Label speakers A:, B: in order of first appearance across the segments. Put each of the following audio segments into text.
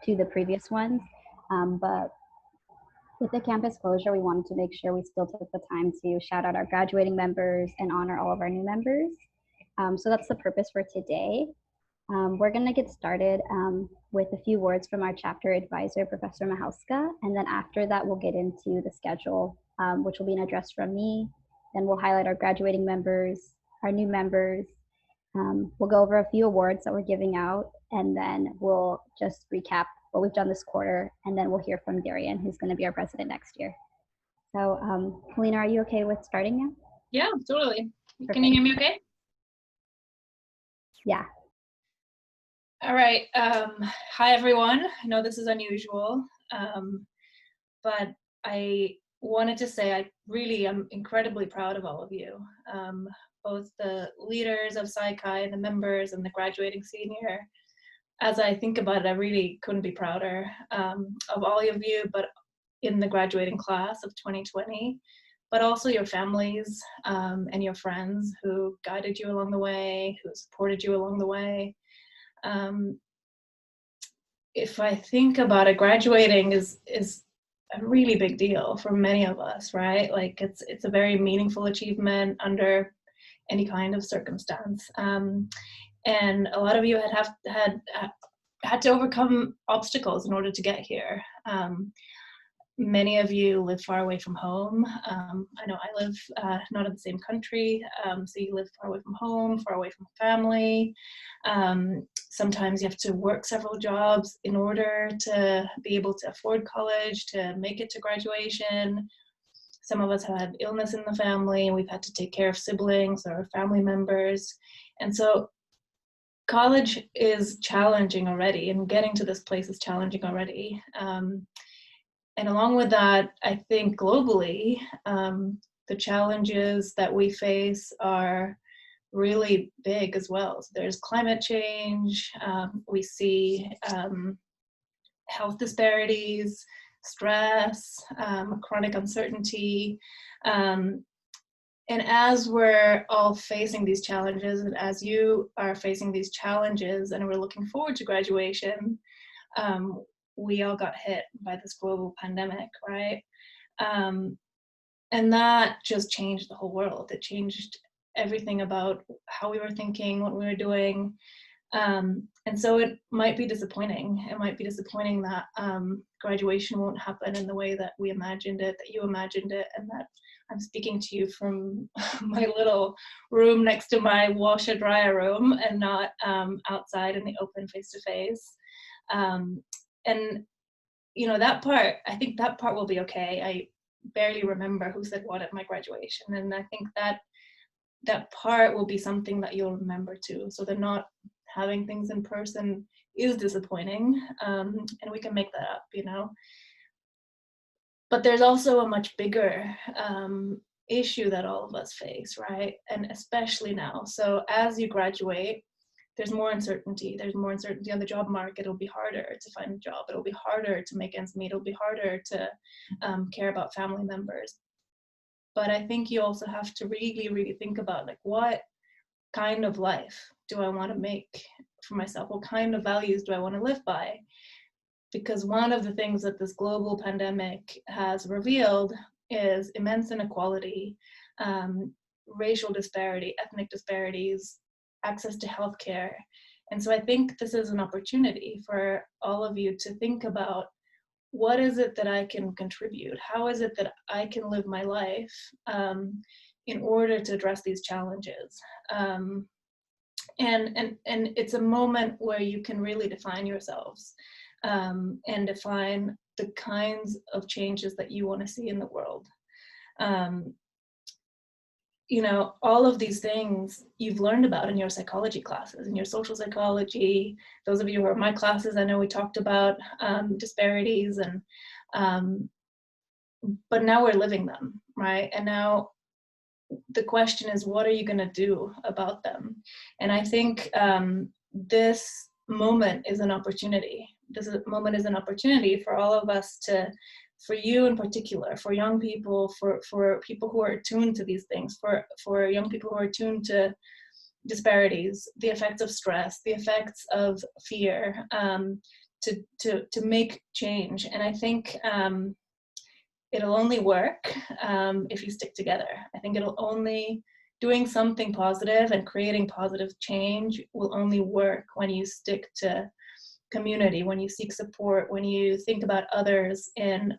A: to the previous ones. But with the campus closure, we wanted to make sure we still took the time to shout out our graduating members and honor all of our new members. So that's the purpose for today. We're going to get started with a few words from our chapter advisor, Professor Mahalska, and then after that, we'll get into the schedule, which will be an address from me. Then we'll highlight our graduating members, our new members. We'll go over a few awards that we're giving out, and then we'll just recap what we've done this quarter, and then we'll hear from Darian, who's going to be our president next year. So, Helena, are you okay with starting now?
B: Yeah, totally.
A: Perfect.
B: Can you hear me okay?
A: Yeah.
B: All right. Hi, everyone. I know this is unusual, but I wanted to say I really am incredibly proud of all of you, both the leaders of Sci-Chi and the members and the graduating senior. As I think about it, I really couldn't be prouder of all of you, but in the graduating class of 2020, but also your families and your friends who guided you along the way, who supported you along the way. If I think about it, graduating is a really big deal for many of us, right? Like it's a very meaningful achievement under any kind of circumstance. And a lot of you had to overcome obstacles in order to get here. Many of you live far away from home. I know I live not in the same country, so you live far away from home, far away from family. Sometimes you have to work several jobs in order to be able to afford college, to make it to graduation. Some of us have had illness in the family, and we've had to take care of siblings or family members. And so college is challenging already, and getting to this place is challenging already. And along with that, I think globally, the challenges that we face are really big as well. So there's climate change, we see health disparities, stress, chronic uncertainty. And as we're all facing these challenges, and as you are facing these challenges, and we're looking forward to graduation, we all got hit by this global pandemic, right? And that just changed the whole world. It changed everything about how we were thinking, what we were doing. And so it might be disappointing. It might be disappointing that graduation won't happen in the way that we imagined it, that you imagined it, and that I'm speaking to you from my little room next to my washer dryer room and not outside in the open face-to-face. And you know, that part, I think that part will be okay. I barely remember who said what at my graduation, and I think that part will be something that you'll remember too. So that not having things in person is disappointing, and we can make that up, you know. But there's also a much bigger issue that all of us face, right? And especially now. So as you graduate, there's more uncertainty. There's more uncertainty on the job market. It'll be harder to find a job. It'll be harder to make ends meet. It'll be harder to care about family members. But I think you also have to really, really think about, like, what kind of life do I want to make for myself? What kind of values do I want to live by? Because one of the things that this global pandemic has revealed is immense inequality, racial disparity, ethnic disparities, access to healthcare. And so I think this is an opportunity for all of you to think about, what is it that I can contribute? How is it that I can live my life in order to address these challenges? And it's a moment where you can really define yourselves and define the kinds of changes that you want to see in the world. You know, all of these things you've learned about in your psychology classes, in your social psychology. Those of you who are in my classes, I know we talked about disparities, and but now we're living them, right? And now the question is, what are you going to do about them? And I think this moment is an opportunity. This moment is an opportunity for all of us to, for you in particular, for young people, for people who are attuned to these things, for young people who are attuned to disparities, the effects of stress, the effects of fear, to make change. And I think it'll only work if you stick together. I think it'll only, doing something positive and creating positive change will only work when you stick to community, when you seek support, when you think about others in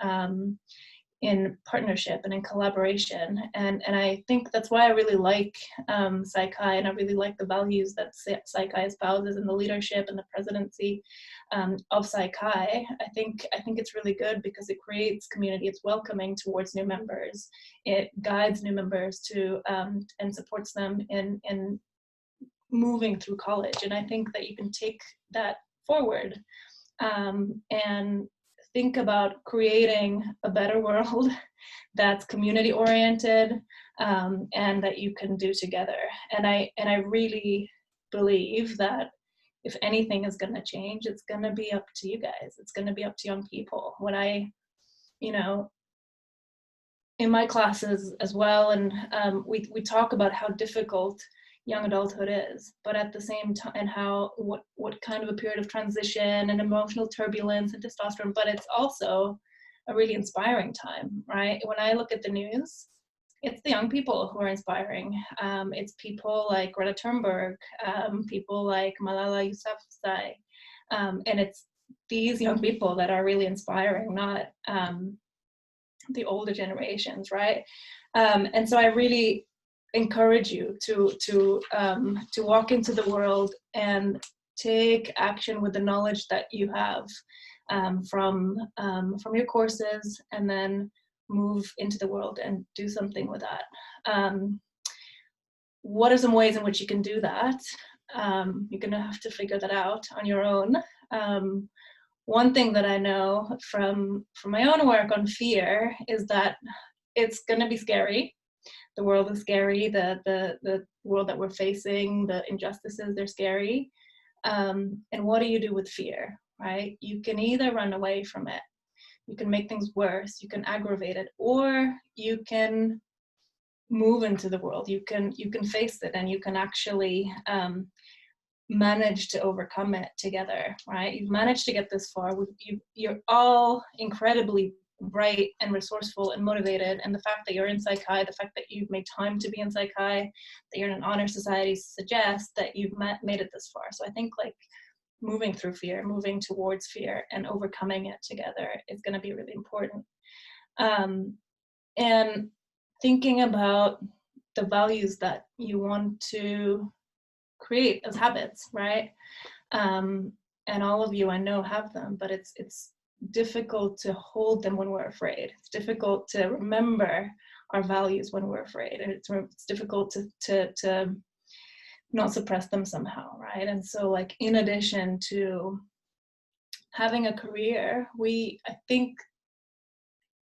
B: partnership and in collaboration. And I think that's why I really like Psychi, and I really like the values that Psychi espouses in the leadership and the presidency of Psychi. I think it's really good because it creates community. It's welcoming towards new members. It guides new members to and supports them in moving through college. And I think that you can take that forward and think about creating a better world that's community oriented and that you can do together. And I really believe that if anything is going to change, it's going to be up to you guys. It's going to be up to young people. When in my classes as well, and we talk about how difficult young adulthood is, but at the same time, and how what kind of a period of transition and emotional turbulence and testosterone, but it's also a really inspiring time, right? When I look at the news, it's the young people who are inspiring. It's people like Greta Thunberg, people like Malala Yousafzai, and it's these young people that are really inspiring, not the older generations, right? And so I really encourage you to walk into the world and take action with the knowledge that you have from your courses, and then move into the world and do something with that. What are some ways in which you can do that? You're gonna have to figure that out on your own. One thing that I know from my own work on fear is that it's gonna be scary. The world is scary, the world that we're facing, the injustices, they're scary. And what do you do with fear, right? You can either run away from it, you can make things worse, you can aggravate it, or you can move into the world. You can face it, and you can actually manage to overcome it together, right? You've managed to get this far. You're all incredibly bright and resourceful and motivated, and the fact that you're in Psychi, the fact that you've made time to be in Psychi, that you're in an honor society suggests that you've made it this far. So I think like moving through fear, moving towards fear, and overcoming it together is going to be really important. And thinking about the values that you want to create as habits, right? And all of you I know have them, but it's difficult to hold them when we're afraid. It's difficult to remember our values when we're afraid, and it's difficult to not suppress them somehow, right? And so like in addition to having a career, I think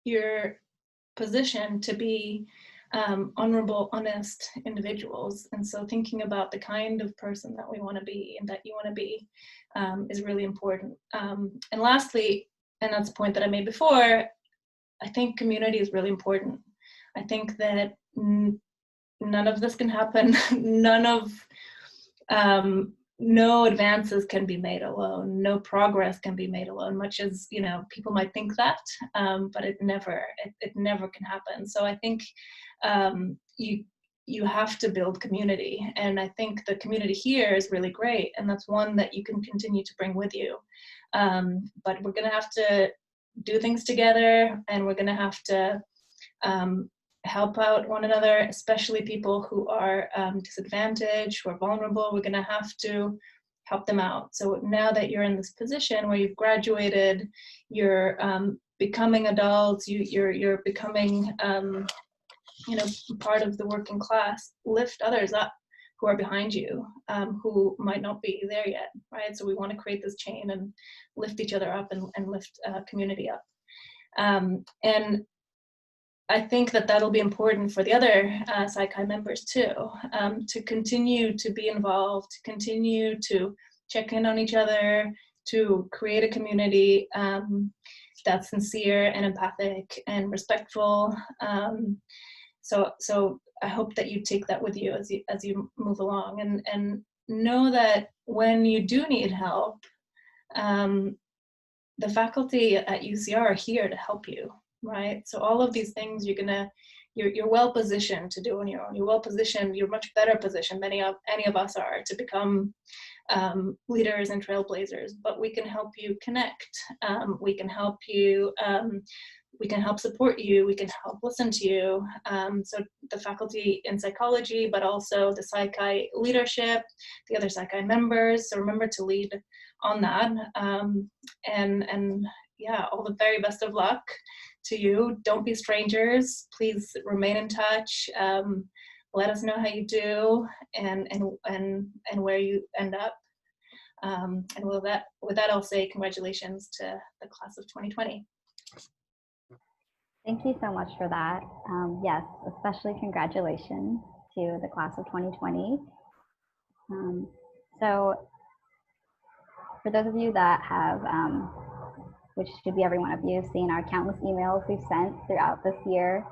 B: you're positioned to be honorable, honest individuals. And so thinking about the kind of person that we want to be and that you want to be is really important. And lastly, and that's a point that I made before, I think community is really important. I think that none of this can happen. No advances can be made alone. No progress can be made alone, much as, people might think that, but it never can happen. So I think you have to build community. And I think the community here is really great. And that's one that you can continue to bring with you. But we're going to have to do things together, and we're going to have to help out one another, especially people who are disadvantaged, who are vulnerable. We're going to have to help them out. So now that you're in this position where you've graduated, you're becoming adults, you're becoming part of the working class, lift others up who are behind you, who might not be there yet, right? So we want to create this chain and lift each other up and lift community up. And I think that that'll be important for the other Psychi members too, to continue to be involved, to continue to check in on each other, to create a community that's sincere and empathic and respectful. So I hope that you take that with you as you move along, and know that when you do need help, the faculty at UCR are here to help you, right? So all of these things you're well positioned to do on your own. You're well positioned. You're much better positioned than any of us are to become leaders and trailblazers. But we can help you connect. We can help you. We can help support you. We can help listen to you. So the faculty in psychology, but also the Psychi leadership, the other Psychi members. So remember to lead on that. And yeah, all the very best of luck to you. Don't be strangers. Please remain in touch. Let us know how you do and where you end up. And with that, I'll say congratulations to the class of 2020.
A: Thank you so much for that. Yes, especially congratulations to the class of 2020. So for those of you that have, which should be every one of you, seen our countless emails we've sent throughout this year,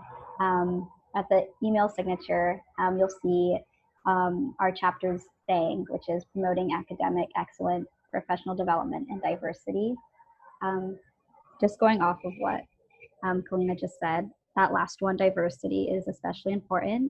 A: at the email signature, you'll see our chapter's saying, which is promoting academic excellence, professional development, and diversity. Just going off of what Kalina just said, that last one, diversity, is especially important.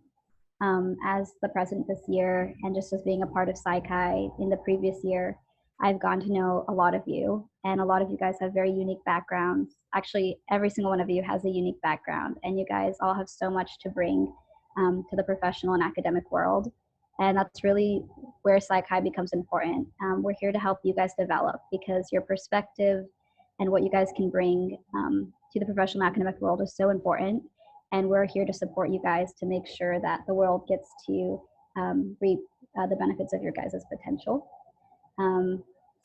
A: As the president this year, and just as being a part of Psychi in the previous year, I've gotten to know a lot of you, and a lot of you guys have very unique backgrounds. Actually, every single one of you has a unique background, and you guys all have so much to bring to the professional and academic world. And that's really where Psychi becomes important. We're here to help you guys develop, because your perspective and what you guys can bring to the professional and academic world is so important. And we're here to support you guys to make sure that the world gets to reap the benefits of your guys' potential.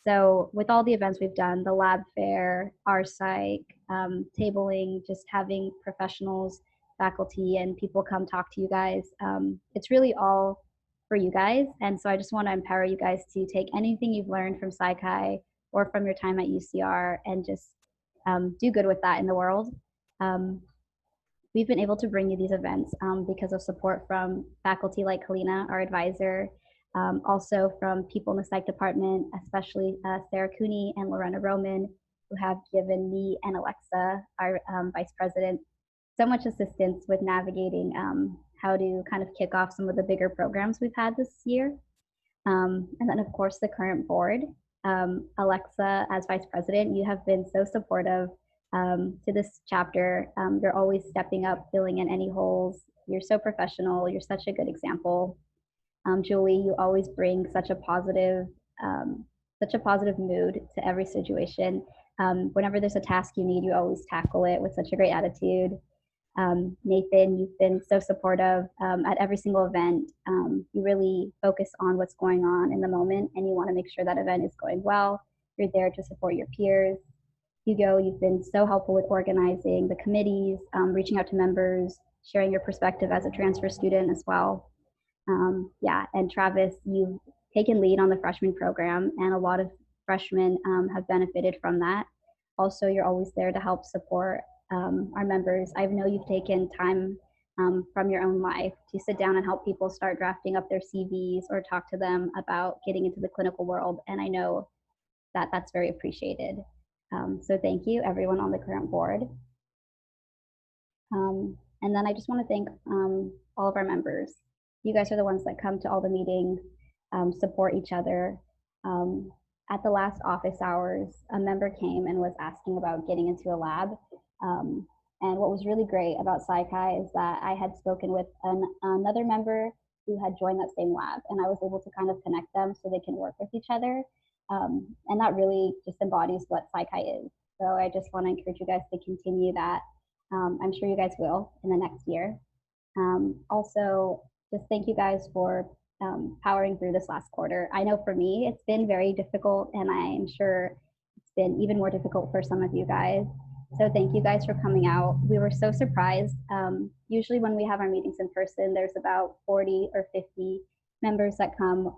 A: So with all the events we've done, the lab fair, our psych, tabling, just having professionals, faculty, and people come talk to you guys, it's really all for you guys. And so I just want to empower you guys to take anything you've learned from Psychi or from your time at UCR and just do good with that in the world. We've been able to bring you these events because of support from faculty like Kalina, our advisor, also from people in the psych department, especially Sarah Cooney and Lorena Roman, who have given me and Alexa, our vice president, so much assistance with navigating how to kind of kick off some of the bigger programs we've had this year. And then, of course, the current board. Alexa, as vice president, you have been so supportive to this chapter. You're always stepping up, filling in any holes. You're so professional. You're such a good example. Julie, you always bring such a positive mood to every situation. Whenever there's a task you need, you always tackle it with such a great attitude. Nathan, you've been so supportive at every single event. You really focus on what's going on in the moment, and you want to make sure that event is going well. You're there to support your peers. Hugo, you've been so helpful with organizing the committees, reaching out to members, sharing your perspective as a transfer student as well. Yeah, and Travis, you've taken lead on the freshman program, and a lot of freshmen have benefited from that. Also, you're always there to help support our members. I know you've taken time from your own life to sit down and help people start drafting up their CVs or talk to them about getting into the clinical world, and I know that that's very appreciated. So thank you, everyone on the current board. And then I just want to thank all of our members. You guys are the ones that come to all the meetings, support each other. At the last office hours, a member came and was asking about getting into a lab. And what was really great about Psychi is that I had spoken with another member who had joined that same lab, and I was able to kind of connect them so they can work with each other. And that really just embodies what Psychi is. So I just want to encourage you guys to continue that. I'm sure you guys will in the next year. Also, just thank you guys for powering through this last quarter. I know for me, it's been very difficult, and I'm sure it's been even more difficult for some of you guys. So thank you guys for coming out. We were so surprised. Usually when we have our meetings in person, there's about 40 or 50 members that come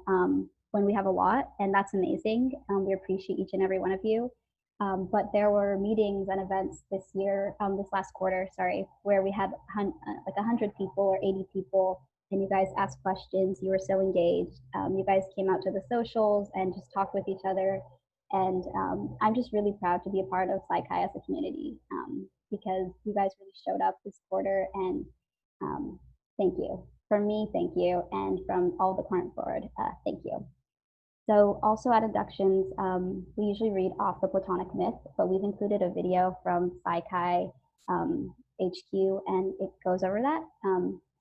A: when we have a lot, and that's amazing. We appreciate each and every one of you. But there were meetings and events this year, this last quarter, sorry, where we had like 100 people or 80 people, and you guys asked questions. You were so engaged. You guys came out to the socials and just talked with each other. And I'm just really proud to be a part of Psychi as a community, because you guys really showed up this quarter, and thank you. From me, thank you. And from all the current board, thank you. So also at Inductions, we usually read off the Platonic myth, but we've included a video from Psychi HQ, and it goes over that.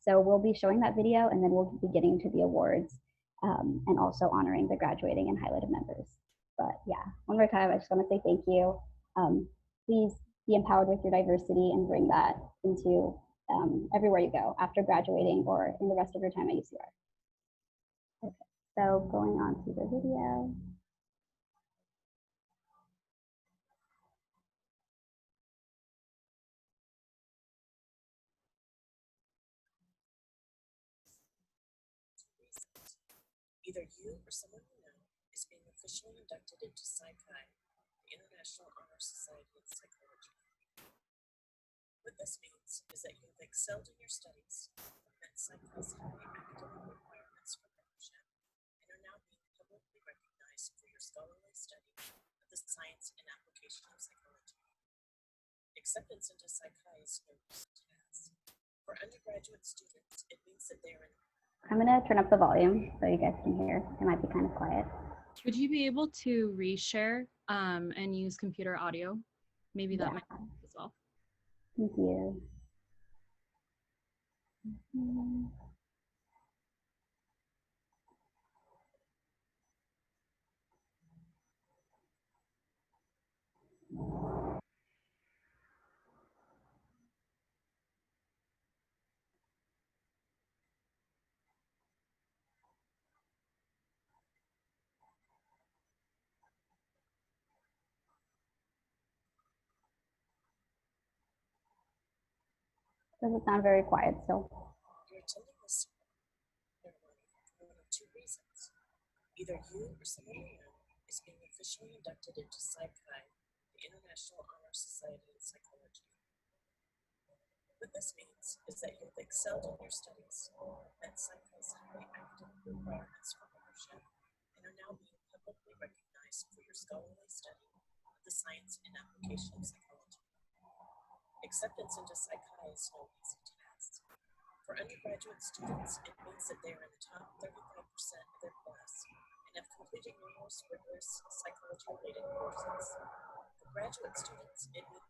A: So we'll be showing that video, and then we'll be getting to the awards, and also honoring the graduating and highlighted members. But yeah, one more time, I just want to say thank you. Please be empowered with your diversity and bring that into everywhere you go after graduating or in the rest of your time at UCR. Okay, so going on to the video.
C: Either you or someone you know is being officially inducted into Psychi, the International Honor Society in Psychology. What this means is that you have excelled in your studies, met Psychi's high academic requirements for membership, and are now being publicly recognized for your scholarly study of the science and application of psychology. Acceptance into Psychi is no easy task. For undergraduate students, it means that they are in
A: I'm gonna turn up the volume so you guys can hear. It might be kind of quiet.
D: Would you be able to reshare and use computer audio? Maybe that might help as well.
A: Thank you. Doesn't sound very quiet still.
C: You're attending this ceremony for one of two reasons. Either you or someone you know is being officially inducted into Psychi, the International Honor Society in Psychology. What this means is that you have excelled in your studies, met Psychi's high academic requirements for membership, and are now being publicly recognized for your scholarly study of the science and application of psychology. Acceptance into Psychi is no easy task. For undergraduate students, it means that they are in the top 35% of their class and have completed numerous rigorous psychology-related courses. For graduate students, it means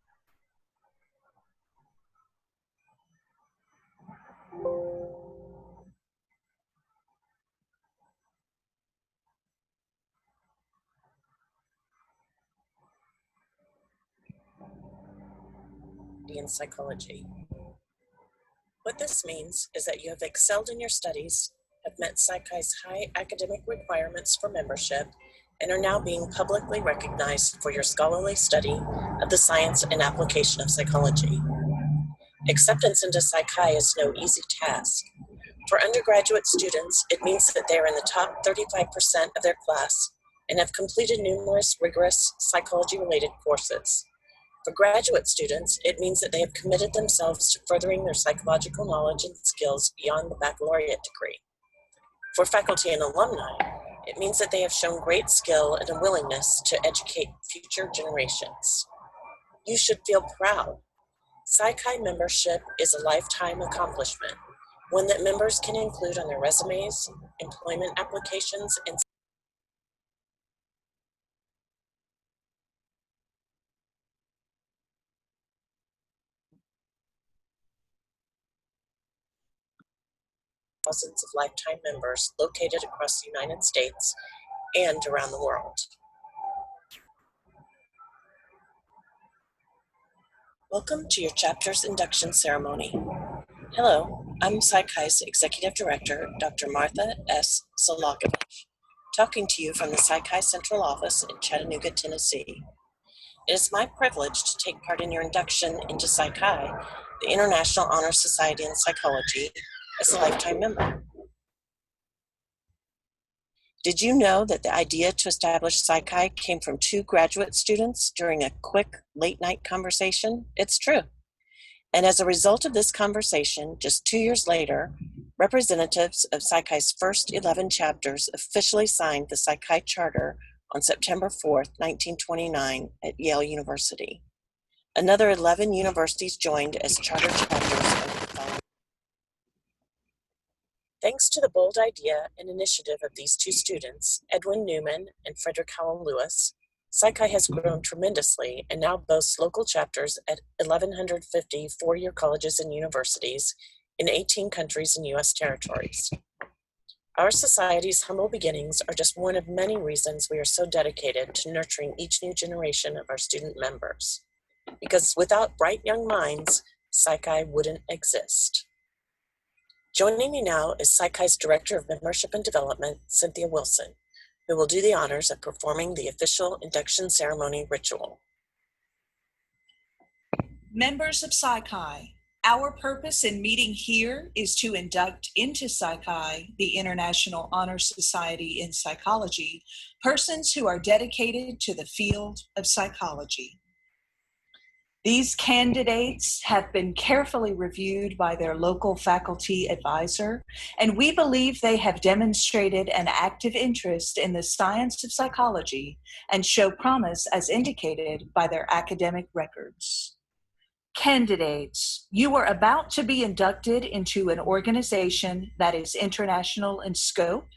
C: in psychology. What this means is that you have excelled in your studies, have met Psychi's high academic requirements for membership, and are now being publicly recognized for your scholarly study of the science and application of psychology. Acceptance into Psychi is no easy task. For undergraduate students, it means that they are in the top 35% of their class and have completed numerous rigorous psychology-related courses. For graduate students, it means that they have committed themselves to furthering their psychological knowledge and skills beyond the baccalaureate degree. For faculty and alumni, it means that they have shown great skill and a willingness to educate future generations. You should feel proud. Psychi membership is a lifetime accomplishment, one that members can include on their resumes, employment applications, and thousands of lifetime members located across the United States and around the world. Welcome to your chapter's induction ceremony. Hello, I'm Psychi's Executive Director, Dr. Martha S. Solakovich, talking to you from the Psychi Central Office in Chattanooga, Tennessee. It is my privilege to take part in your induction into Psychi, the International Honor Society in Psychology, as a lifetime member. Did you know that the idea to establish Psychi came from two graduate students during a quick late-night conversation? It's true. And as a result of this conversation, just 2 years later, representatives of Psychi's first 11 chapters officially signed the Psychi Charter on September 4th, 1929 at Yale University. Another 11 universities joined as charter chapters over the following. Thanks to the bold idea and initiative of these two students, Edwin Newman and Frederick Howell Lewis, Psi Chi has grown tremendously and now boasts local chapters at 1,150 four-year colleges and universities in 18 countries and U.S. territories. Our society's humble beginnings are just one of many reasons we are so dedicated to nurturing each new generation of our student members. Because without bright young minds, Psi Chi wouldn't exist. Joining me now is Psi Chi's Director of Membership and Development, Cynthia Wilson, who will do the honors of performing the official induction ceremony ritual.
E: Members of Psi Chi, our purpose in meeting here is to induct into Psi Chi, the International Honor Society in Psychology, persons who are dedicated to the field of psychology. These candidates have been carefully reviewed by their local faculty advisor, and we believe they have demonstrated an active interest in the science of psychology and show promise as indicated by their academic records. Candidates, you are about to be inducted into an organization that is international in scope,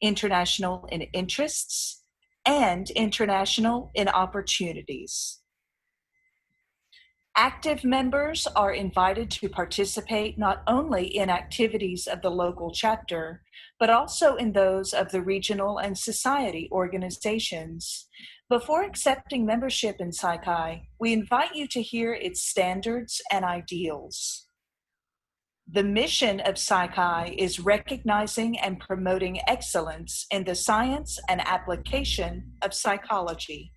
E: international in interests, and international in opportunities. Active members are invited to participate not only in activities of the local chapter, but also in those of the regional and society organizations. Before accepting membership in Psi Chi, we invite you to hear its standards and ideals. The mission of Psi Chi is recognizing and promoting excellence in the science and application of psychology.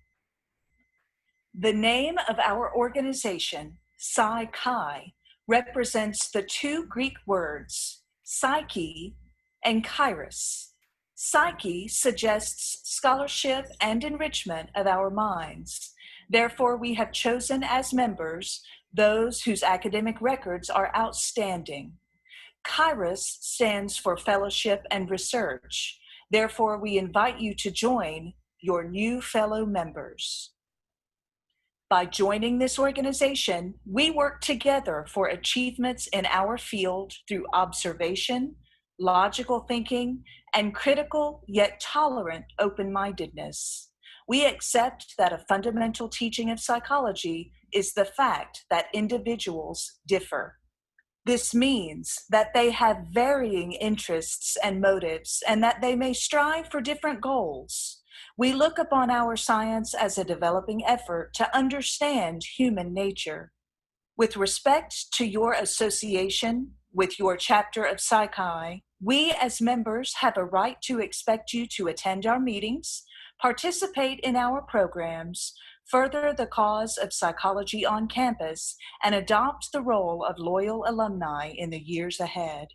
E: The name of our organization, Psi Chi, represents the two Greek words, psyche and kairos. Psyche suggests scholarship and enrichment of our minds. Therefore, we have chosen as members those whose academic records are outstanding. Kairos stands for fellowship and research. Therefore, we invite you to join your new fellow members. By joining this organization, we work together for achievements in our field through observation, logical thinking, and critical yet tolerant open-mindedness. We accept that a fundamental teaching of psychology is the fact that individuals differ. This means that they have varying interests and motives, and that they may strive for different goals. We look upon our science as a developing effort to understand human nature. With respect to your association with your chapter of Psi Chi, we as members have a right to expect you to attend our meetings, participate in our programs, further the cause of psychology on campus, and adopt the role of loyal alumni in the years ahead.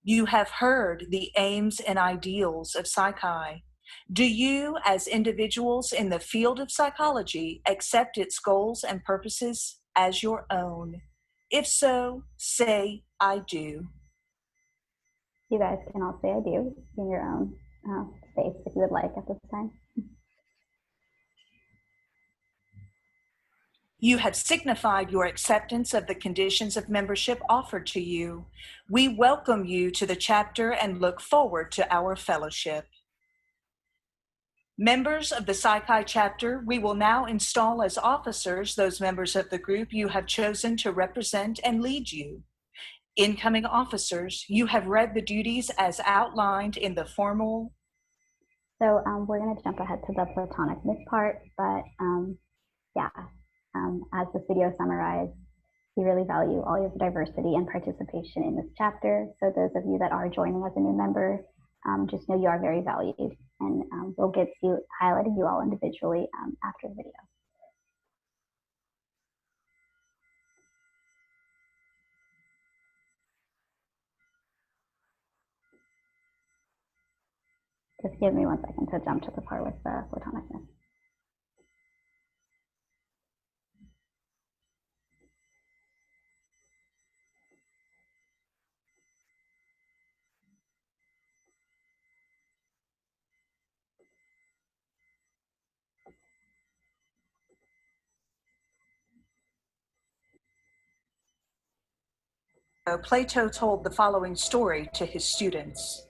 E: You have heard the aims and ideals of Psi Chi. Do you, as individuals in the field of psychology, accept its goals and purposes as your own? If so, say, I do.
A: You guys can all say I do in your own space if you would like at this time.
E: You have signified your acceptance of the conditions of membership offered to you. We welcome you to the chapter and look forward to our fellowship. Members of the Psi Chi chapter, we will now install as officers those members of the group you have chosen to represent and lead you. Incoming officers, you have read the duties as outlined in the formal.
A: So we're going to jump ahead to the platonic myth part, but as this video summarized, we really value all your diversity and participation in this chapter. So those of you that are joining as a new member, just know you are very valued, and we'll get to highlighting you all individually after the video. Just give me 1 second to jump to the part with the platonic myth.
E: Plato told the following story to his students.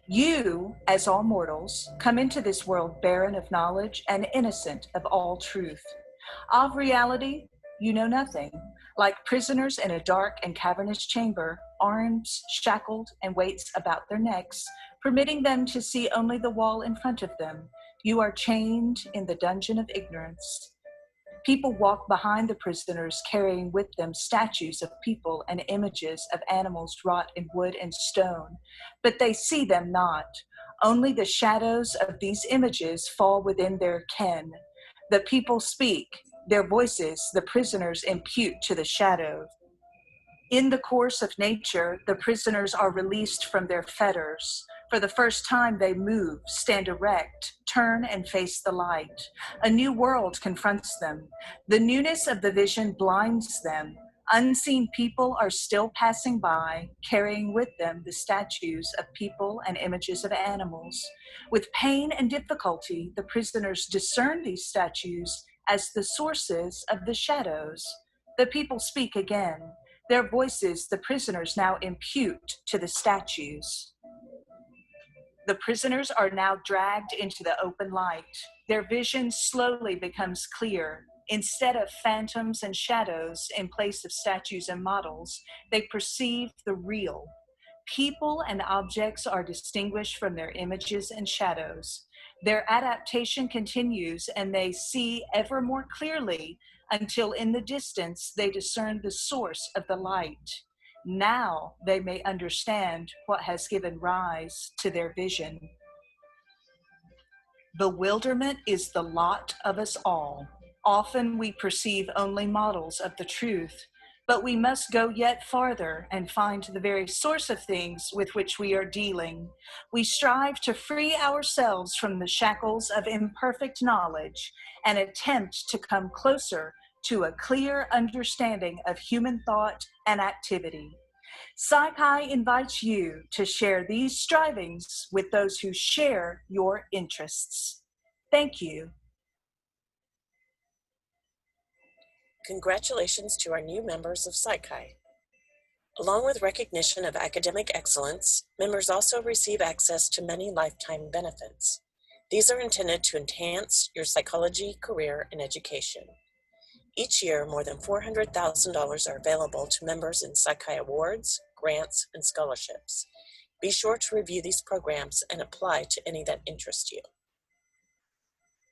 E: You, as all mortals, come into this world barren of knowledge and innocent of all truth. Of reality, you know nothing. Like prisoners in a dark and cavernous chamber, arms shackled and weights about their necks, permitting them to see only the wall in front of them, you are chained in the dungeon of ignorance. People walk behind the prisoners, carrying with them statues of people and images of animals wrought in wood and stone, but they see them not. Only the shadows of these images fall within their ken. The people speak, their voices the prisoners impute to the shadow. In the course of nature, the prisoners are released from their fetters. For the first time, they move, stand erect, turn and face the light. A new world confronts them. The newness of the vision blinds them. Unseen people are still passing by, carrying with them the statues of people and images of animals. With pain and difficulty, the prisoners discern these statues as the sources of the shadows. The people speak again. Their voices the prisoners now impute to the statues. The prisoners are now dragged into the open light. Their vision slowly becomes clear. Instead of phantoms and shadows in place of statues and models, they perceive the real. People and objects are distinguished from their images and shadows. Their adaptation continues, and they see ever more clearly until in the distance they discern the source of the light. Now they may understand what has given rise to their vision. Bewilderment is the lot of us all. Often we perceive only models of the truth, but we must go yet farther and find the very source of things with which we are dealing. We strive to free ourselves from the shackles of imperfect knowledge and attempt to come closer to a clear understanding of human thought and activity. Psychi invites you to share these strivings with those who share your interests. Thank you.
C: Congratulations to our new members of Psychi. Along with recognition of academic excellence, members also receive access to many lifetime benefits. These are intended to enhance your psychology, career, and education. Each year, more than $400,000 are available to members in Psychi awards, grants, and scholarships. Be sure to review these programs and apply to any that interest you.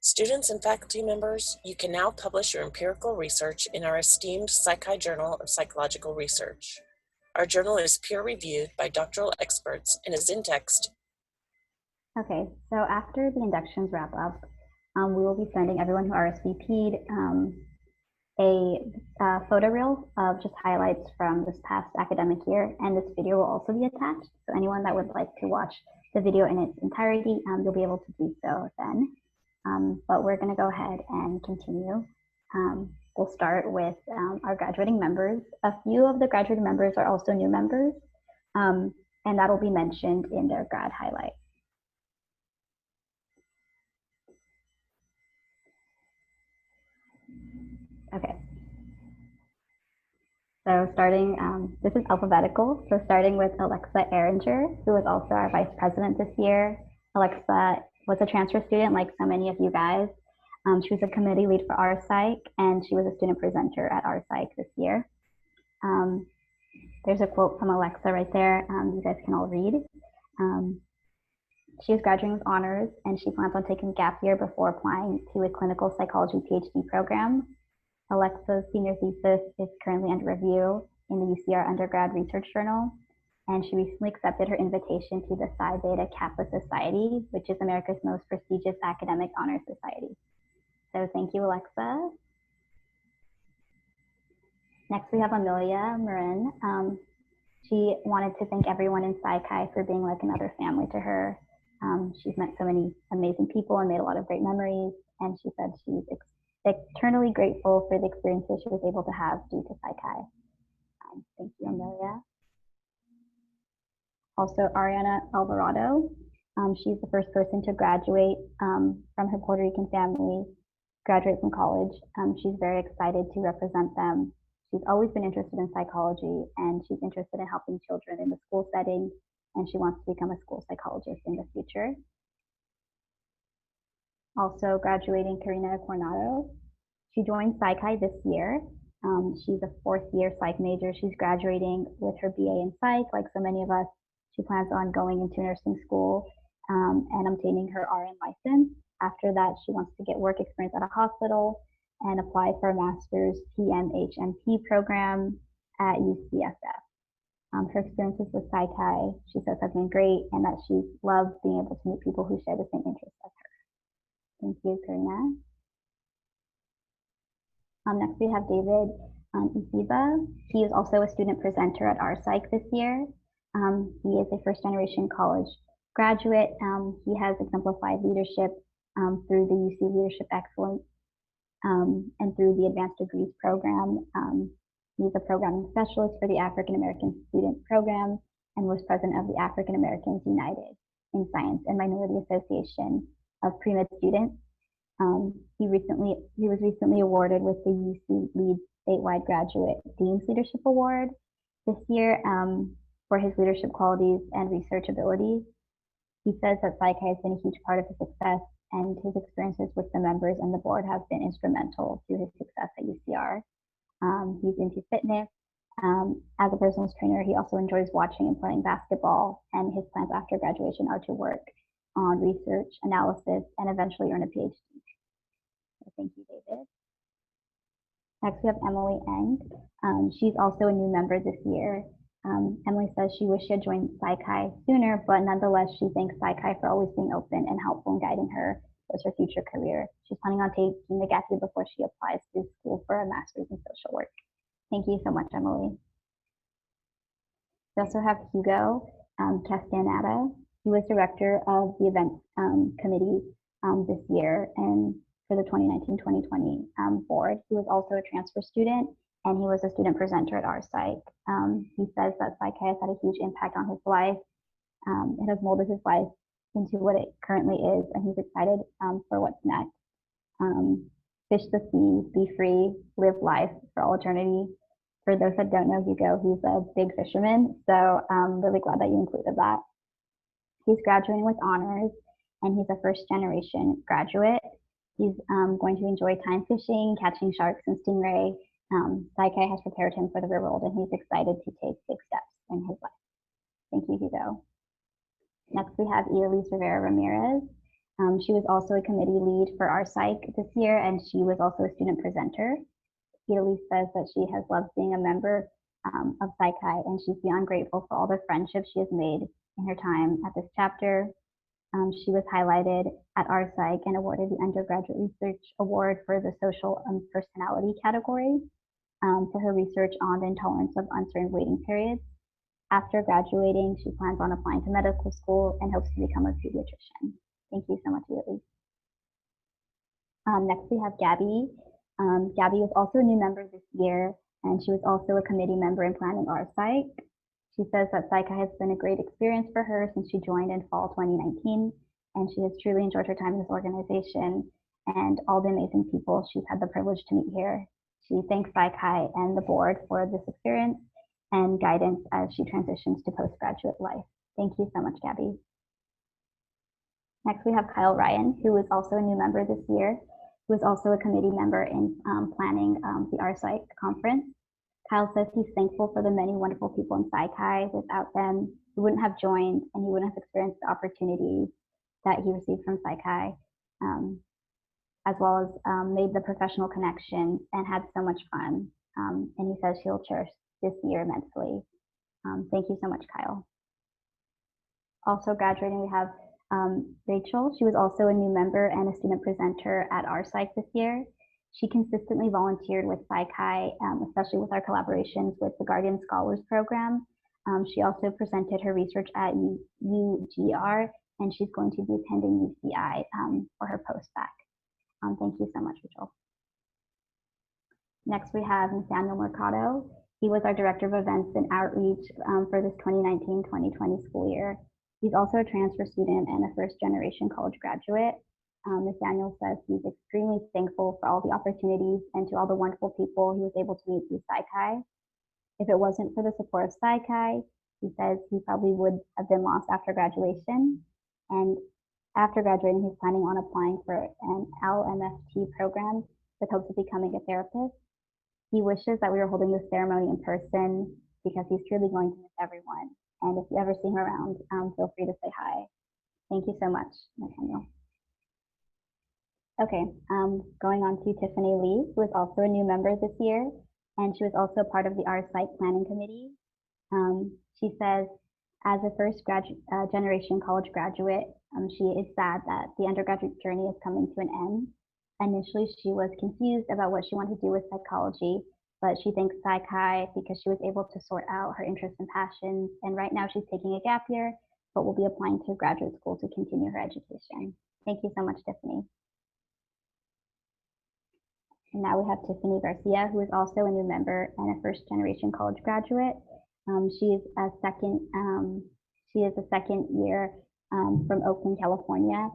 C: Students and faculty members, you can now publish your empirical research in our esteemed Psychi Journal of Psychological Research. Our journal is peer-reviewed by doctoral experts and is indexed.
A: Okay, so after the inductions wrap up, we will be sending everyone who RSVP'd a photo reel of just highlights from this past academic year, and this video will also be attached. So anyone that would like to watch the video in its entirety, you'll be able to do so then. But we're going to go ahead and continue. We'll start with our graduating members. A few of the graduating members are also new members, and that'll be mentioned in their grad highlight. Okay. So starting, this is alphabetical. So starting with Alexa Ehringer, who was also our vice president this year. Alexa was a transfer student like so many of you guys. She was a committee lead for our psych, and she was a student presenter at our psych this year. There's a quote from Alexa right there. You guys can all read. She is graduating with honors, and she plans on taking a gap year before applying to a clinical psychology PhD program. Alexa's senior thesis is currently under review in the UCR Undergrad Research Journal, and she recently accepted her invitation to the Psi Beta Kappa Society, which is America's most prestigious academic honor society. So thank you, Alexa. Next, we have Amelia Marin. She wanted to thank everyone in Psychi for being like another family to her. She's met so many amazing people and made a lot of great memories, and she said she's eternally grateful for the experiences she was able to have due to Psychi. Thank you, Amelia. Also, Ariana Alvarado. She's the first person to graduate from her Puerto Rican family, graduate from college. She's very excited to represent them She's always been interested in psychology, and she's interested in helping children in the school setting, and she wants to become a school psychologist in the future. Also graduating Karina Coronado. She joined Psych this year. She's a fourth year psych major. She's graduating with her BA in psych, like so many of us. She plans on going into nursing school and obtaining her RN license. After that, she wants to get work experience at a hospital and apply for a master's PMHNP program at UCSF. Her experiences with Psych, she says, have been great, and that she loves being able to meet people who share the same interests as her. Thank you, Karina. Next, we have David Isiba. He is also a student presenter at our Psych this year. He is a first-generation college graduate. He has exemplified leadership through the UC Leadership Excellence and through the Advanced Degrees program. He's a programming specialist for the African American Student Program and was president of the African Americans United in Science and Minority Association of Pre-Med Students. He was recently awarded with the UC Lead Statewide Graduate Dean's Leadership Award this year for his leadership qualities and research abilities. He says that Psych has been a huge part of his success, and his experiences with the members and the board have been instrumental to his success at UCR. He's into fitness. As a personal trainer, he also enjoys watching and playing basketball, and his plans after graduation are to work on research, analysis, and eventually earn a PhD. So thank you, David. Next, we have Emily Eng. She's also a new member this year. Emily says she wished she had joined Psych sooner, but nonetheless, she thanks Psych for always being open and helpful in guiding her towards her future career. She's planning on taking the gap year before she applies to school for a master's in social work. Thank you so much, Emily. We also have Hugo Castaneda. He was director of the event committee this year and for the 2019-2020 board. He was also a transfer student, and he was a student presenter at our Psych. He says that Psych has had a huge impact on his life. It has molded his life into what it currently is, and he's excited for what's next. Fish the sea, be free, live life for all eternity. For those that don't know Hugo, he's a big fisherman, so I'm really glad that you included that. He's graduating with honors, and he's a first-generation graduate. He's going to enjoy time fishing, catching sharks and stingray. Psych has prepared him for the real world, and he's excited to take big steps in his life. Thank you, Hugo. Next, we have Elise Rivera Ramirez. She was also a committee lead for our Psych this year, and she was also a student presenter. Elise says that she has loved being a member of Psych, and she's beyond grateful for all the friendships she has made in her time at this chapter. She was highlighted at our Psych and awarded the Undergraduate Research Award for the Social Personality category for her research on the intolerance of uncertain waiting periods. After graduating, she plans on applying to medical school and hopes to become a pediatrician. Thank you so much, Elise. Next, we have Gabby. Gabby was also a new member this year, and she was also a committee member in planning our Psych. She says that Psych has been a great experience for her since she joined in fall 2019, and she has truly enjoyed her time in this organization and all the amazing people she's had the privilege to meet here. She thanks Psych and the board for this experience and guidance as she transitions to postgraduate life. Thank you so much, Gabby. Next, we have Kyle Ryan, who is also a new member this year, who is also a committee member in planning the RPsych conference. Kyle says he's thankful for the many wonderful people in Psych. Without them, he wouldn't have joined and he wouldn't have experienced the opportunities that he received from Psych, as well as made the professional connections and had so much fun. And he says he'll cherish this year immensely. Thank you so much, Kyle. Also graduating, we have Rachel. She was also a new member and a student presenter at our Psych this year. She consistently volunteered with Psych, especially with our collaborations with the Guardian Scholars Program. She also presented her research at UGR, and she's going to be attending UCI for her post-bac. Thank you so much, Rachel. Next, we have Nathaniel Mercado. He was our Director of Events and Outreach for this 2019-2020 school year. He's also a transfer student and a first-generation college graduate. Ms. Daniel says he's extremely thankful for all the opportunities and to all the wonderful people he was able to meet through Sci-Chi. If it wasn't for the support of Sci-Chi, he says he probably would have been lost after graduation. And after graduating, he's planning on applying for an LMFT program with hopes of becoming a therapist. He wishes that we were holding this ceremony in person because he's truly going to miss everyone. And if you ever see him around, feel free to say hi. Thank you so much, Nathaniel. Okay, going on to Tiffany Lee, who is also a new member this year, and she was also part of the Our Site Planning Committee. She says, as a first generation college graduate, she is sad that the undergraduate journey is coming to an end. Initially, she was confused about what she wanted to do with psychology, but she thanks Sci-Chi because she was able to sort out her interests and passions. And right now she's taking a gap year, but will be applying to graduate school to continue her education. Thank you so much, Tiffany. And now we have Tiffany Garcia, who is also a new member and a first generation college graduate. She is a second year from Oakland, California.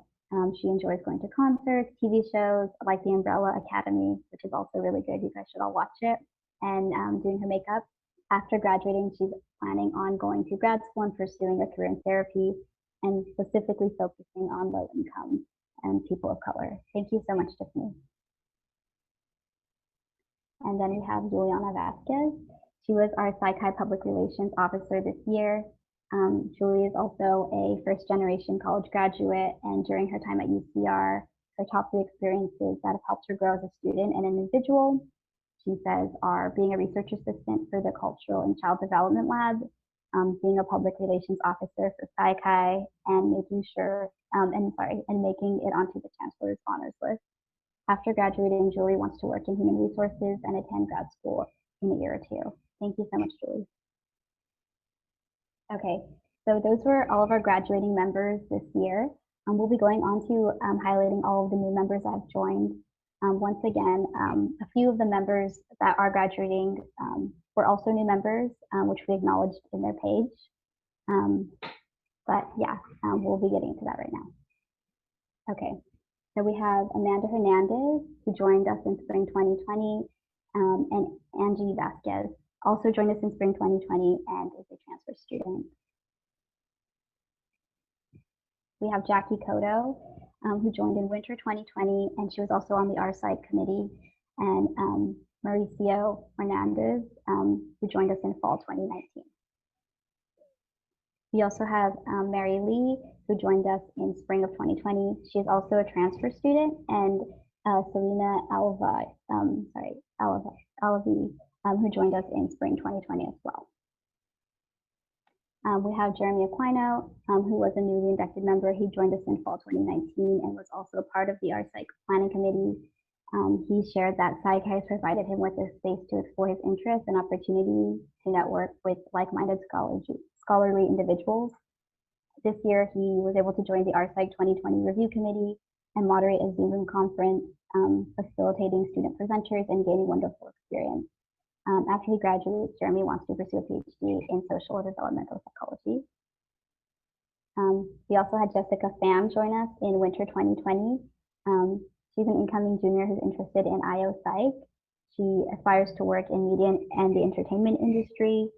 A: She enjoys going to concerts, TV shows, like the Umbrella Academy, which is also really good. You guys should all watch it. And doing her makeup. After graduating, she's planning on going to grad school and pursuing a career in therapy, and specifically focusing on low income and people of color. Thank you so much, Tiffany. And then we have Juliana Vasquez. She was our Sci-Chi Public Relations Officer this year. Julie is also a first generation college graduate, and during her time at UCR, her top 3 experiences that have helped her grow as a student and an individual, she says, are being a research assistant for the Cultural and Child Development Lab, being a public relations officer for Sci-Chi, and making it onto the Chancellor's Honors List. After graduating, Julie wants to work in human resources and attend grad school in a year or 2. Thank you so much, Julie. Okay, so those were all of our graduating members this year. We'll be going on to highlighting all of the new members that have joined. Once again, a few of the members that are graduating were also new members, which we acknowledged in their page. But yeah, we'll be getting to that right now. Okay, so we have Amanda Hernandez, who joined us in spring 2020, and Angie Vasquez also joined us in spring 2020 and is a transfer student. We have Jackie Cotto, who joined in winter 2020, and she was also on the Our Site committee, and Mauricio Hernandez, who joined us in fall 2019. We also have Mary Lee, who joined us in spring of 2020. She is also a transfer student, and Selena Alavi, who joined us in spring 2020 as well. We have Jeremy Aquino, who was a newly inducted member. He joined us in fall 2019 and was also a part of the Our Site Planning Committee. He shared that Sci-Chi has provided him with a space to explore his interests and opportunities to network with like-minded scholarly individuals. This year, he was able to join the Our Site 2020 Review Committee and moderate a Zoom room conference, facilitating student presenters and gaining wonderful experience. After he graduates, Jeremy wants to pursue a PhD in social or developmental psychology. We also had Jessica Pham join us in winter 2020. She's an incoming junior who's interested in IO Psych. She aspires to work in media and the entertainment industry,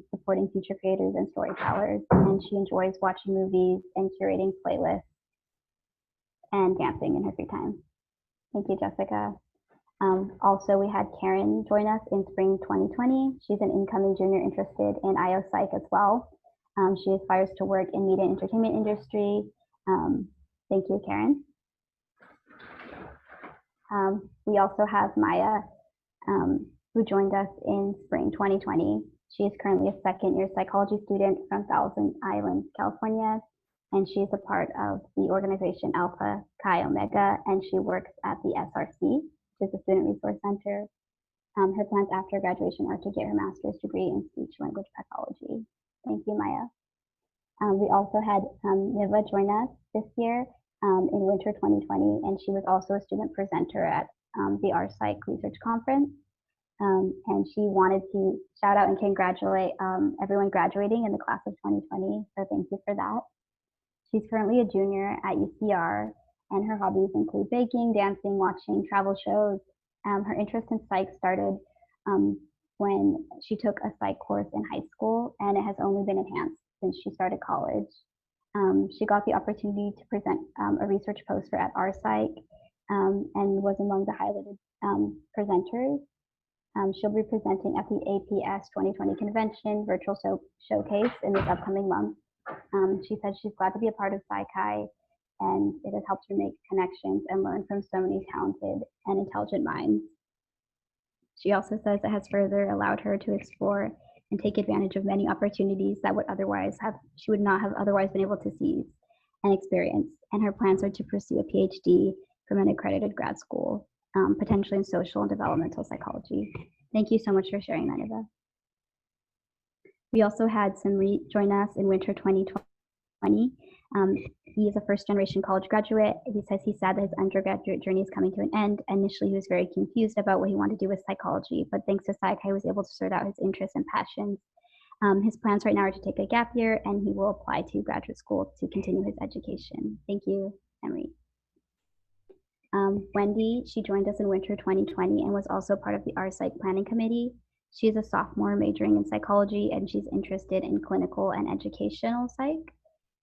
A: supporting future creators and storytellers, and she enjoys watching movies and curating playlists and dancing in her free time. Thank you, Jessica. Also, we had Karen join us in spring 2020. She's an incoming junior interested in IO Psych as well. She aspires to work in media and entertainment industry. Thank you, Karen. We also have Maya, who joined us in spring 2020. She is currently a second-year psychology student from Thousand Islands, California, and she is a part of the organization Alpha Chi Omega, and she works at the SRC, which is the Student Resource Center. Her plans after graduation are to get her master's degree in speech-language pathology. Thank you, Maya. We also had Niva join us this year in winter 2020, and she was also a student presenter at the Our Psych Research Conference. And she wanted to shout out and congratulate everyone graduating in the class of 2020, so thank you for that. She's currently a junior at UCR, and her hobbies include baking, dancing, watching travel shows. Her interest in psych started when she took a psych course in high school, and it has only been enhanced since she started college. She got the opportunity to present a research poster at our psych and was among the highlighted presenters. She'll be presenting at the APS 2020 convention virtual showcase in this upcoming month. She said she's glad to be a part of Psychi, and it has helped her make connections and learn from so many talented and intelligent minds. She also says it has further allowed her to explore and take advantage of many opportunities that she would not have otherwise been able to seize and experience. And her plans are to pursue a PhD from an accredited grad school, potentially in social and developmental psychology. Thank you so much for sharing that, Eva. We also had Simri join us in winter 2020. He is a first-generation college graduate. He says he's sad that his undergraduate journey is coming to an end. Initially, he was very confused about what he wanted to do with psychology, but thanks to Psych, he was able to sort out his interests and passions. His plans right now are to take a gap year, and he will apply to graduate school to continue his education. Thank you, Emery. Wendy, she joined us in winter 2020 and was also part of the our Psych planning committee. She's a sophomore majoring in psychology, and she's interested in clinical and educational psych.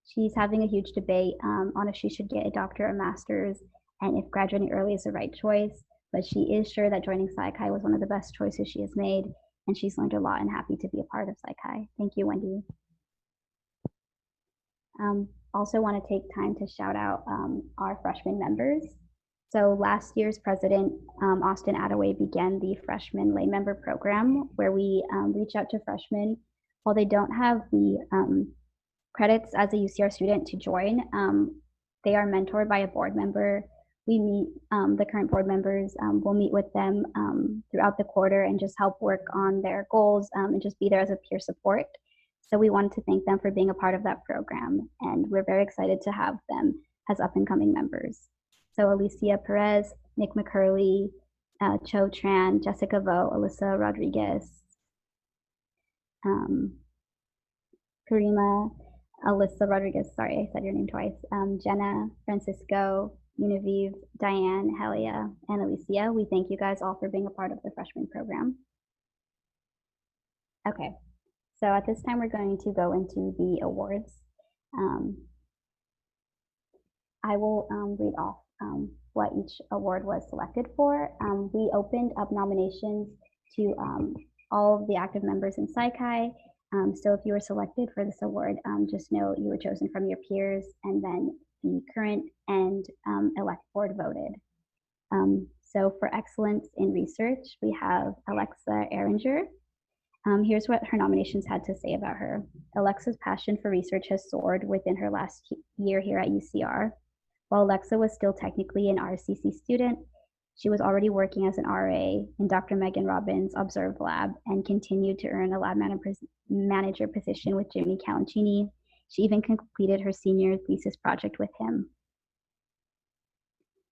A: She's having a huge debate on if she should get a doctorate or master's and if graduating early is the right choice, but she is sure that joining Psychi was one of the best choices she has made, and she's learned a lot and happy to be a part of Psychi. Thank you, Wendy. Also want to take time to shout out our freshman members. So last year's president, Austin Attaway, began the freshman lay member program where we reach out to freshmen while they don't have the credits as a UCR student to join. They are mentored by a board member. We meet the current board members. We'll meet with them throughout the quarter and just help work on their goals and just be there as a peer support. So we wanted to thank them for being a part of that program, and we're very excited to have them as up and coming members. So Alicia Perez, Nick McCurley, Cho Tran, Jessica Vo, Alyssa Rodriguez, Karima, Alyssa Rodriguez, sorry, I said your name twice, Jenna, Francisco, Univive, Diane, Helia, and Alicia. We thank you guys all for being a part of the freshman program. Okay, so at this time we're going to go into the awards. I will read off what each award was selected for. We opened up nominations to all of the active members in Psychi. So if you were selected for this award, just know you were chosen from your peers, and then the current and elect board voted. So for excellence in research, we have Alexa Eringer. Here's what her nominations had to say about her. Alexa's passion for research has soared within her last year here at UCR. While Alexa was still technically an RCC student, she was already working as an RA in Dr. Megan Robbins' Observe Lab and continued to earn a lab manager position with Jimmy Calancini. She even completed her senior thesis project with him,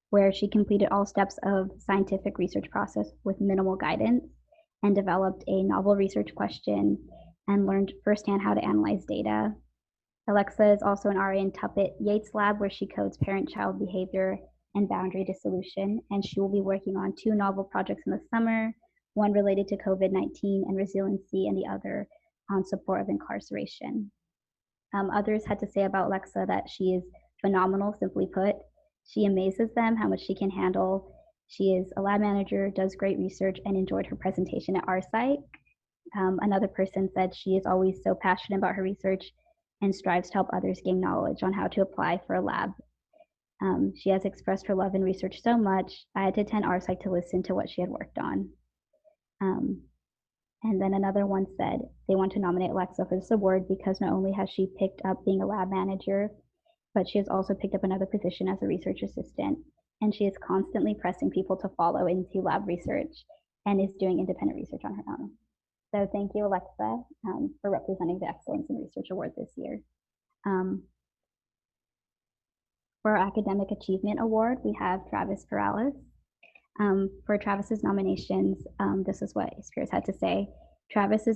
A: where she completed all steps of scientific research process with minimal guidance and developed a novel research question and learned firsthand how to analyze data. Alexa is also an RA in Tuppet Yates Lab, where she codes parent-child behavior and boundary dissolution, and she will be working on 2 novel projects in the summer, one related to COVID-19 and resiliency, and the other on support of incarceration. Others had to say about Alexa that she is phenomenal, simply put. She amazes them how much she can handle. She is a lab manager, does great research, and enjoyed her presentation at our site. Another person said she is always so passionate about her research and strives to help others gain knowledge on how to apply for a lab. She has expressed her love in research so much, I had to attend our site to listen to what she had worked on. And then another one said they want to nominate Alexa for this award because not only has she picked up being a lab manager, but she has also picked up another position as a research assistant, and she is constantly pressing people to follow into lab research and is doing independent research on her own. So thank you, Alexa, for representing the Excellence in Research Award this year. For our Academic Achievement Award, we have Travis Perales. For Travis's nominations, this is what his peers had to say. Travis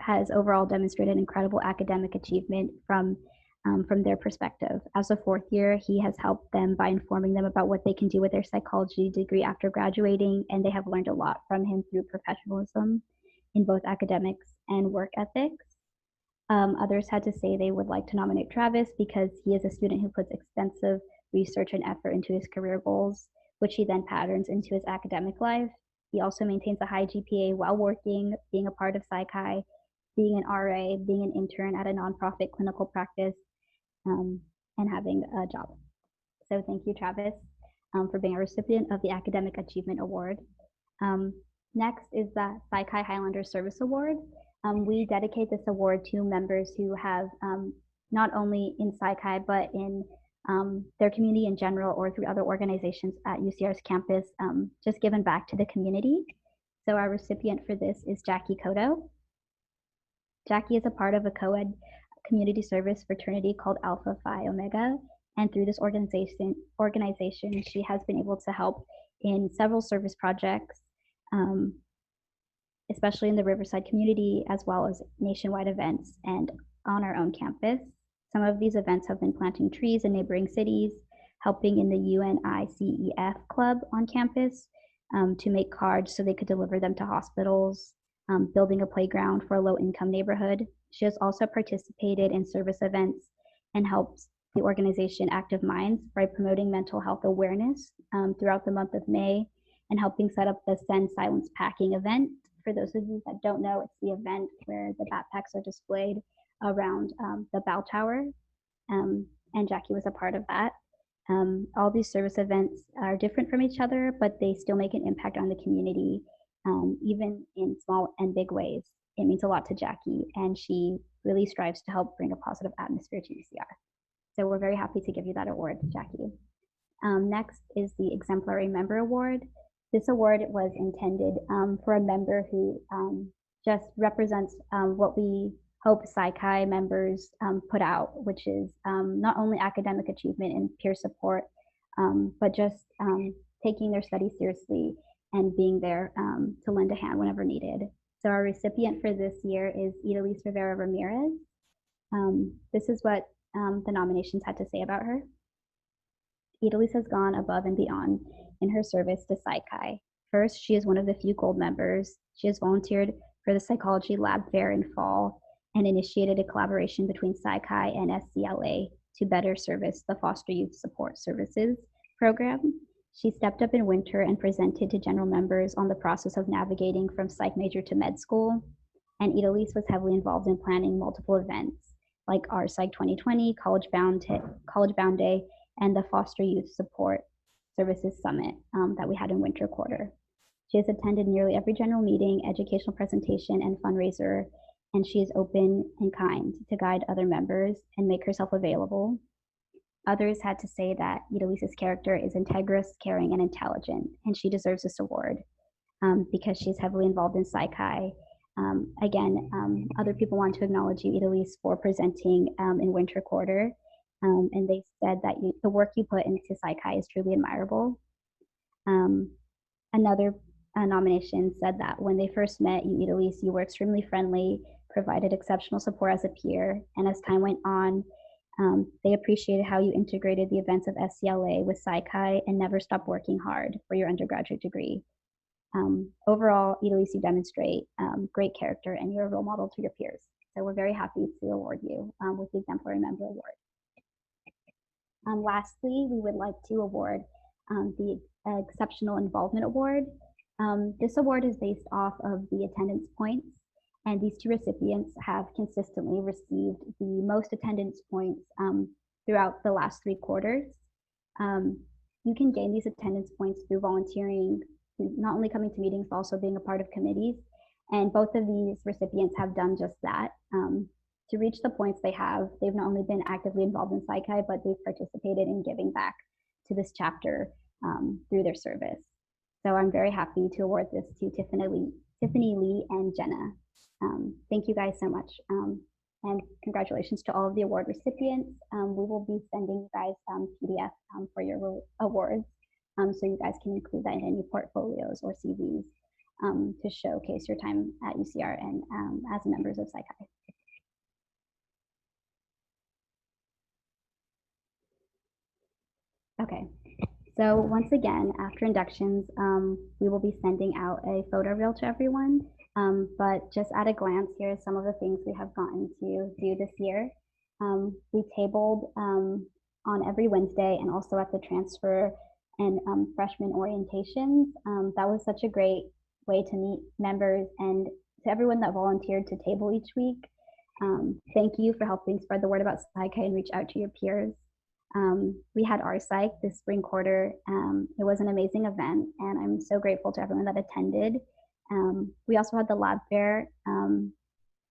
A: has overall demonstrated incredible academic achievement from from their perspective. As a fourth year, he has helped them by informing them about what they can do with their psychology degree after graduating, and they have learned a lot from him through professionalism in both academics and work ethics. Others had to say they would like to nominate Travis because he is a student who puts extensive research and effort into his career goals, which he then patterns into his academic life. He also maintains a high GPA while working, being a part of Psych being an RA, being an intern at a nonprofit clinical practice, and having a job. So thank you, Travis, for being a recipient of the Academic Achievement Award. Next is the Psych Highlander Service Award. We dedicate this award to members who have not only in Psych but in their community in general or through other organizations at UCR's campus, just given back to the community. So our recipient for this is Jackie Cotto. Jackie is a part of a co-ed community service fraternity called Alpha Phi Omega, and through this organization, she has been able to help in several service projects, especially in the Riverside community, as well as nationwide events and on our own campus. Some of these events have been planting trees in neighboring cities, helping in the UNICEF club on campus to make cards so they could deliver them to hospitals, building a playground for a low-income neighborhood. She has also participated in service events and helped the organization Active Minds by promoting mental health awareness throughout the month of May and helping set up the Send Silence Packing event. For those of you that don't know, it's the event where the backpacks are displayed around the bell tower, and Jackie was a part of that. All these service events are different from each other, but they still make an impact on the community, even in small and big ways. It means a lot to Jackie, and she really strives to help bring a positive atmosphere to UCR. So we're very happy to give you that award, Jackie. Next is the Exemplary Member Award. This award was intended for a member who just represents what we hope Psych members put out, which is not only academic achievement and peer support, but just taking their studies seriously and being there to lend a hand whenever needed. So our recipient for this year is Idalise Rivera Ramirez. This is what the nominations had to say about her. Idalise has gone above and beyond in her service to Psych. First, she is one of the few gold members. She has volunteered for the Psychology Lab Fair in fall and initiated a collaboration between Psych and SCLA to better service the Foster Youth Support Services program. She stepped up in winter and presented to general members on the process of navigating from psych major to med school. And Idalise was heavily involved in planning multiple events like our Psych 2020, College Bound Day, and the Foster Youth Support Services Summit that we had in winter quarter. She has attended nearly every general meeting, educational presentation, and fundraiser, and she is open and kind to guide other members and make herself available. Others had to say that Idalise's character is integrous, caring, and intelligent, and she deserves this award because she's heavily involved in Psych. Other people want to acknowledge you, Idalise, for presenting in winter quarter, and they said that the work you put into Psych is truly admirable. Another nomination said that when they first met you, Idalise, you were extremely friendly, provided exceptional support as a peer, and as time went on, they appreciated how you integrated the events of SCLA with Psych and never stopped working hard for your undergraduate degree. Overall, Idalise, you demonstrate great character and you're a role model to your peers. So we're very happy to award you with the Exemplary Member Award. Lastly, we would like to award the Exceptional Involvement Award. This award is based off of the attendance points, and these two recipients have consistently received the most attendance points throughout the last 3 quarters. You can gain these attendance points through volunteering, not only coming to meetings, but also being a part of committees. And both of these recipients have done just that. To reach the points they've not only been actively involved in Psych, but they've participated in giving back to this chapter through their service. So I'm very happy to award this to Tiffany Lee, and Jenna. Thank you guys so much. And congratulations to all of the award recipients. We will be sending you guys PDF for your awards. So you guys can include that in any portfolios or CVs to showcase your time at UCR and as members of Psych. Okay, so once again, after inductions, we will be sending out a photo reel to everyone. But just at a glance, here are some of the things we have gotten to do this year. We tabled on every Wednesday and also at the transfer and freshman orientations. That was such a great way to meet members, and to everyone that volunteered to table each week. Thank you for helping spread the word about PsyChi and reach out to your peers. We had our psych this spring quarter. It was an amazing event, and I'm so grateful to everyone that attended. We also had the lab fair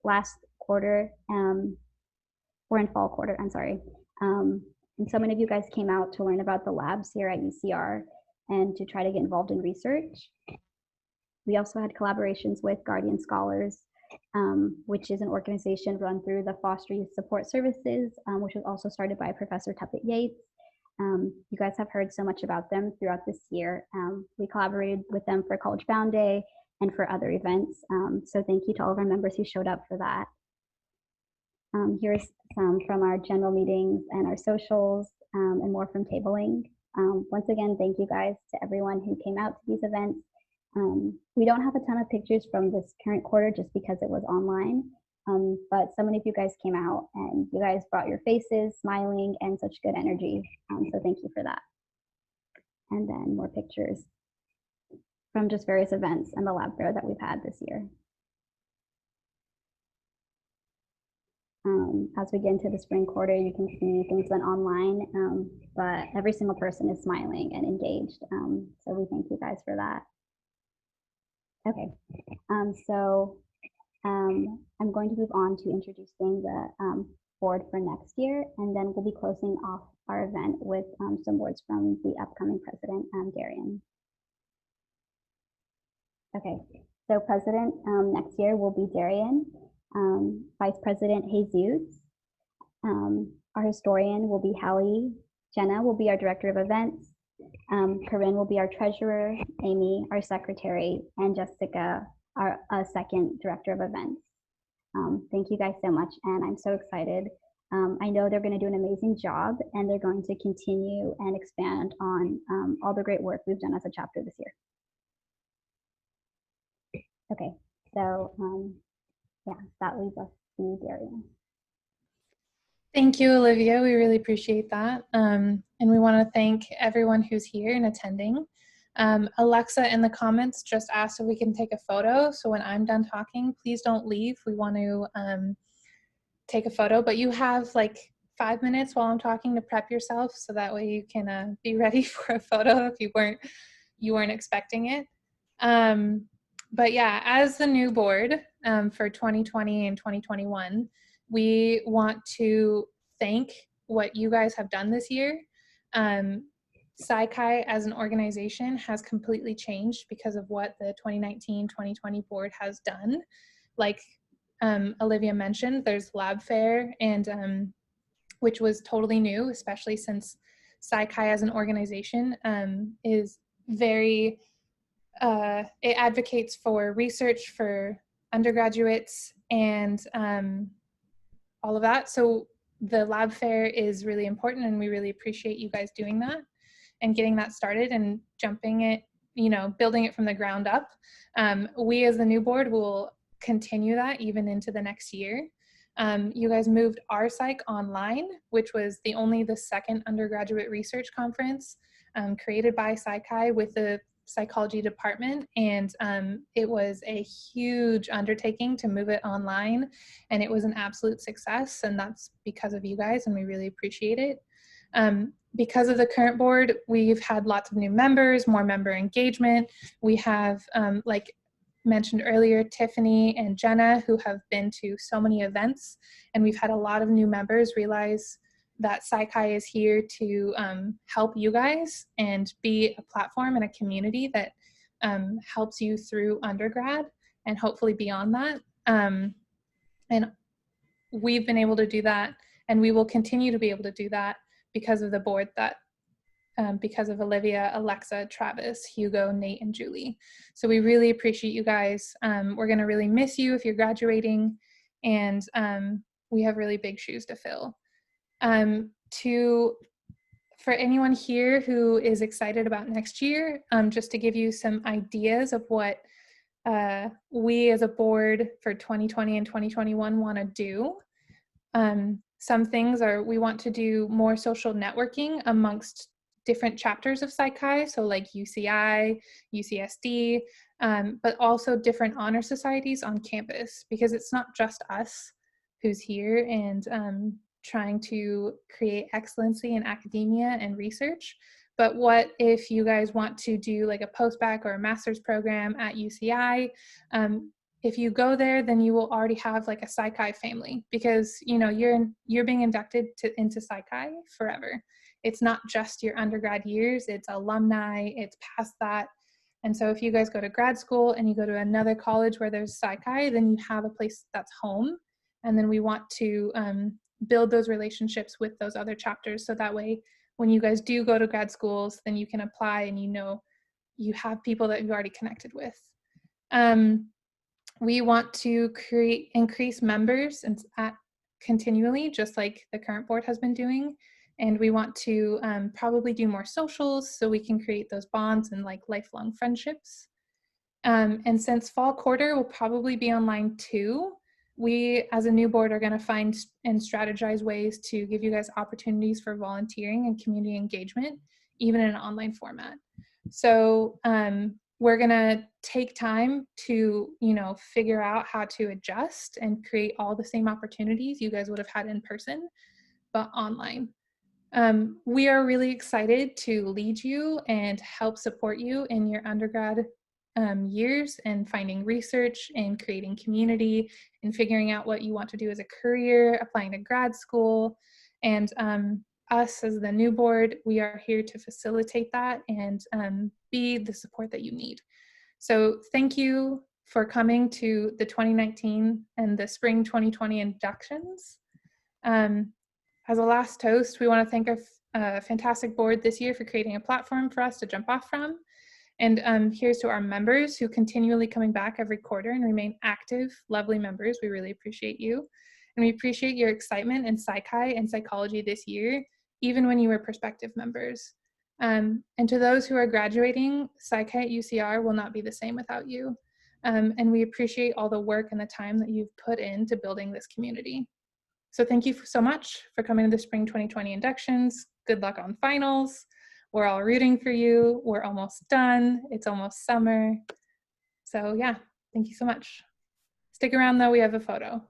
A: last quarter, or in fall quarter, I'm sorry. And so many of you guys came out to learn about the labs here at UCR and to try to get involved in research. We also had collaborations with Guardian Scholars, which is an organization run through the Foster Youth Support Services, which was also started by Professor Tuppet Yates. You guys have heard so much about them throughout this year. We collaborated with them for College Bound Day and for other events. So thank you to all of our members who showed up for that. Here's some from our general meetings and our socials, and more from tabling. Once again, thank you guys to everyone who came out to these events. We don't have a ton of pictures from this current quarter just because it was online, but so many of you guys came out and you guys brought your faces, smiling, and such good energy. So thank you for that. And then more pictures from just various events and the lab fair that we've had this year. As we get into the spring quarter, you can see things went online, but every single person is smiling and engaged. So we thank you guys for that. Okay, so I'm going to move on to introducing the board for next year, and then we'll be closing off our event with some words from the upcoming president, Darian. Okay, so president next year will be Darian. Vice President Jesus. Our historian will be Hallie. Jenna will be our director of events. Corinne will be our treasurer. Amy, our secretary, and Jessica, our second director of events. Thank you guys so much, and I'm so excited. I know they're going to do an amazing job, and they're going to continue and expand on all the great work we've done as a chapter this year. Okay, so yeah, that leads us to Darian.
F: Thank you, Olivia. We really appreciate that. And we want to thank everyone who's here and attending. Alexa in the comments just asked if we can take a photo. So when I'm done talking, please don't leave. We want to take a photo, but you have like 5 minutes while I'm talking to prep yourself, so that way you can be ready for a photo if you weren't expecting it. But yeah, as the new board for 2020 and 2021, we want to thank what you guys have done this year. PsyChi as an organization has completely changed because of what the 2019-2020 board has done. Like Olivia mentioned, there's Lab Fair, and which was totally new, especially since PsyChi as an organization is very it advocates for research for undergraduates and all of that. So the lab fair is really important, and we really appreciate you guys doing that and getting that started and jumping it, building it from the ground up. We as the new board will continue that even into the next year. You guys moved our psych online, which was the second undergraduate research conference created by PsyChi with the psychology department, and it was a huge undertaking to move it online, and it was an absolute success, and that's because of you guys, and we really appreciate it. Because of the current board, we've had lots of new members, more member engagement. We have, like mentioned earlier, Tiffany and Jenna, who have been to so many events, and we've had a lot of new members realize that PsyChi is here to help you guys and be a platform and a community that helps you through undergrad and hopefully beyond that. And we've been able to do that, and we will continue to be able to do that because of the board that, because of Olivia, Alexa, Travis, Hugo, Nate, and Julie. So we really appreciate you guys. We're gonna really miss you if you're graduating, and we have really big shoes to fill. To for anyone here who is excited about next year, just to give you some ideas of what we as a board for 2020 and 2021 want to do. Some things are, we want to do more social networking amongst different chapters of Psych-Chi, so like UCI, UCSD, but also different honor societies on campus, because it's not just us who's here and trying to create excellency in academia and research. But what if you guys want to do like a post-bac or a master's program at UCI? If you go there, then you will already have like a Psych-Chi family, because you're being inducted into Psych-Chi forever. It's not just your undergrad years, it's alumni, it's past that. And so if you guys go to grad school and you go to another college where there's Psych-Chi, then you have a place that's home. And then we want to build those relationships with those other chapters, so that way when you guys do go to grad schools, then you can apply and you have people that you've already connected with. We want to increase members continually, just like the current board has been doing. And we want to probably do more socials so we can create those bonds and like lifelong friendships. And since fall quarter will probably be online too, we as a new board are going to find and strategize ways to give you guys opportunities for volunteering and community engagement, even in an online format. So we're going to take time to, figure out how to adjust and create all the same opportunities you guys would have had in person, but online. We are really excited to lead you and help support you in your undergrad years and finding research and creating community and figuring out what you want to do as a career, applying to grad school. And us as the new board, we are here to facilitate that and be the support that you need. So thank you for coming to the 2019 and the spring 2020 inductions. As a last toast, we want to thank our fantastic board this year for creating a platform for us to jump off from. And here's to our members who continually coming back every quarter and remain active, lovely members. We really appreciate you. And we appreciate your excitement in Psych-Chi and psychology this year, even when you were prospective members. And to those who are graduating, Psych-Chi at UCR will not be the same without you. And we appreciate all the work and the time that you've put into building this community. So thank you so much for coming to the spring 2020 inductions. Good luck on finals. We're all rooting for you. We're almost done. It's almost summer. So yeah, thank you so much. Stick around though, we have a photo.